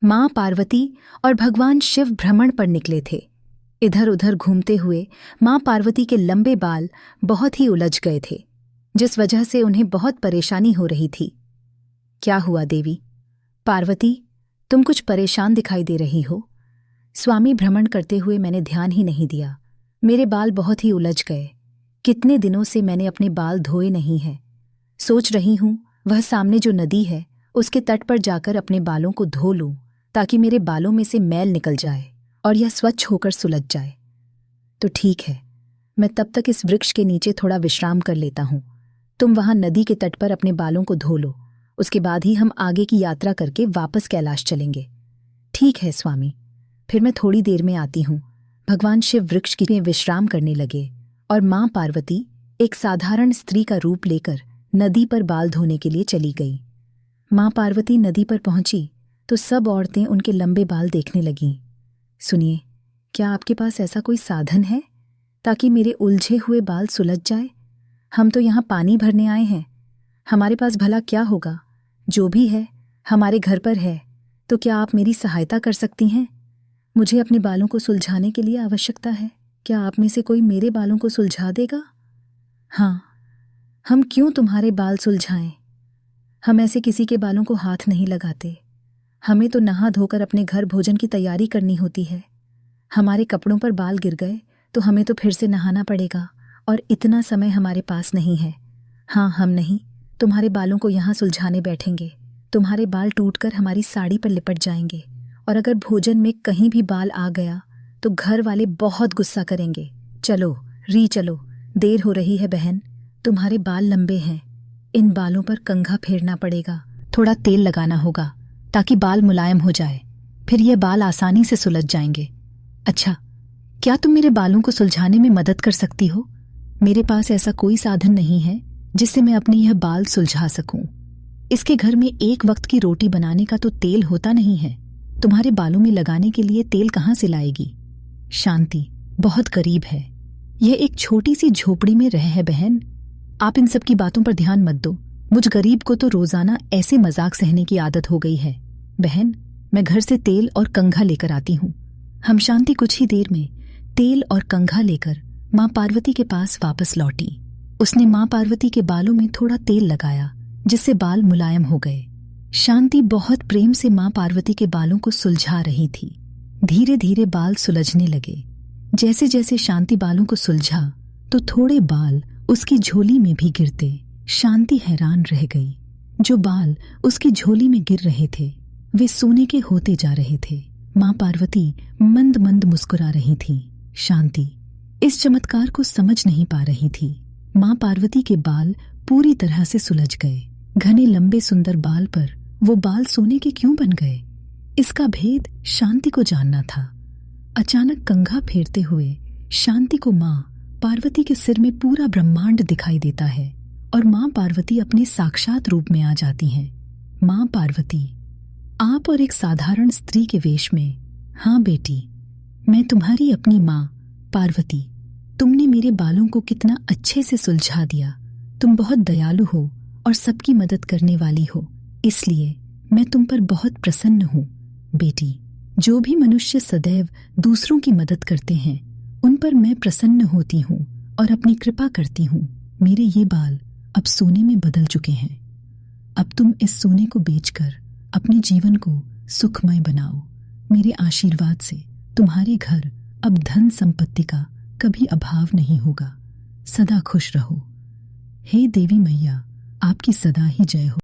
माँ पार्वती और भगवान शिव भ्रमण पर निकले थे। इधर उधर घूमते हुए माँ पार्वती के लंबे बाल बहुत ही उलझ गए थे, जिस वजह से उन्हें बहुत परेशानी हो रही थी। क्या हुआ देवी? पार्वती, तुम कुछ परेशान दिखाई दे रही हो। स्वामी भ्रमण करते हुए मैंने ध्यान ही नहीं दिया। मेरे बाल बहुत ही उलझ गए। कितने दिनों से मैंने अपने बाल धोए नहीं हैं। सोच रही हूँ वह सामने जो नदी है उसके तट पर जाकर अपने बालों को धो लूं, ताकि मेरे बालों में से मैल निकल जाए और यह स्वच्छ होकर सुलझ जाए। तो ठीक है, मैं तब तक इस वृक्ष के नीचे थोड़ा विश्राम कर लेता हूँ। तुम वहां नदी के तट पर अपने बालों को धो लो, उसके बाद ही हम आगे की यात्रा करके वापस कैलाश चलेंगे। ठीक है स्वामी, फिर मैं थोड़ी देर में आती हूँ। भगवान शिव वृक्ष की विश्राम करने लगे और माँ पार्वती एक साधारण स्त्री का रूप लेकर नदी पर बाल धोने के लिए चली गई। माँ पार्वती नदी पर पहुंची तो सब औरतें उनके लंबे बाल देखने लगीं। सुनिए, क्या आपके पास ऐसा कोई साधन है ताकि मेरे उलझे हुए बाल सुलझ जाए? हम तो यहाँ पानी भरने आए हैं, हमारे पास भला क्या होगा? जो भी है हमारे घर पर है, तो क्या आप मेरी सहायता कर सकती हैं? मुझे अपने बालों को सुलझाने के लिए आवश्यकता है। क्या आप में से कोई मेरे बालों को सुलझा देगा? हाँ, हम क्यों तुम्हारे बाल सुलझाएं? हम ऐसे किसी के बालों को हाथ नहीं लगाते। हमें तो नहा धोकर अपने घर भोजन की तैयारी करनी होती है। हमारे कपड़ों पर बाल गिर गए तो हमें तो फिर से नहाना पड़ेगा, और इतना समय हमारे पास नहीं है। हाँ, हम नहीं तुम्हारे बालों को यहाँ सुलझाने बैठेंगे। तुम्हारे बाल टूटकर हमारी साड़ी पर लिपट जाएंगे, और अगर भोजन में कहीं भी बाल आ गया तो घर वाले बहुत गुस्सा करेंगे। चलो चलो, देर हो रही है बहन। तुम्हारे बाल लंबे हैं, इन बालों पर कंघा फेरना पड़ेगा। थोड़ा तेल लगाना होगा ताकि बाल मुलायम हो जाए, फिर ये बाल आसानी से सुलझ जाएंगे। अच्छा, क्या तुम मेरे बालों को सुलझाने में मदद कर सकती हो? मेरे पास ऐसा कोई साधन नहीं है जिससे मैं अपने यह बाल सुलझा सकूं। इसके घर में एक वक्त की रोटी बनाने का तो तेल होता नहीं है। तुम्हारे बालों में लगाने के लिए तेल कहाँ से लाएगी? शांति बहुत गरीब है, यह एक छोटी सी झोपड़ी में रह है बहन। आप इन सब की बातों पर ध्यान मत दो। मुझ गरीब को तो रोजाना ऐसे मजाक सहने की आदत हो गई है। बहन, मैं घर से तेल और कंघा लेकर आती हूँ। हम शांति कुछ ही देर में तेल और कंघा लेकर माँ पार्वती के पास वापस लौटी। उसने माँ पार्वती के बालों में थोड़ा तेल लगाया, जिससे बाल मुलायम हो गए। शांति बहुत प्रेम से माँ पार्वती के बालों को सुलझा रही थी। धीरे धीरे बाल सुलझने लगे। जैसे जैसे शांति बालों को सुलझा तो थोड़े बाल उसकी झोली में भी गिरते। शांति हैरान रह गई। जो बाल उसकी झोली में गिर रहे थे वे सोने के होते जा रहे थे। माँ पार्वती मंद मंद मुस्कुरा रही थी। शांति इस चमत्कार को समझ नहीं पा रही थी। माँ पार्वती के बाल पूरी तरह से सुलझ गए। घने लंबे सुंदर बाल पर वो बाल सोने के क्यों बन गए? इसका भेद शांति को जानना था। अचानक कंघा फेरते हुए शांति को माँ पार्वती के सिर में पूरा ब्रह्मांड दिखाई देता है और माँ पार्वती अपने साक्षात रूप में आ जाती हैं। माँ पार्वती, आप और एक साधारण स्त्री के वेश में। हाँ बेटी, मैं तुम्हारी अपनी माँ पार्वती। तुमने मेरे बालों को कितना अच्छे से सुलझा दिया। तुम बहुत दयालु हो और सबकी मदद करने वाली हो, इसलिए मैं तुम पर बहुत प्रसन्न हूँ। बेटी, जो भी मनुष्य सदैव दूसरों की मदद करते हैं उन पर मैं प्रसन्न होती हूँ और अपनी कृपा करती हूँ। मेरे ये बाल अब सोने में बदल चुके हैं। अब तुम इस सोने को बेचकर अपने जीवन को सुखमय बनाओ। मेरे आशीर्वाद से तुम्हारे घर अब धन संपत्ति का कभी अभाव नहीं होगा। सदा खुश रहो। हे देवी मैया, आपकी सदा ही जय हो।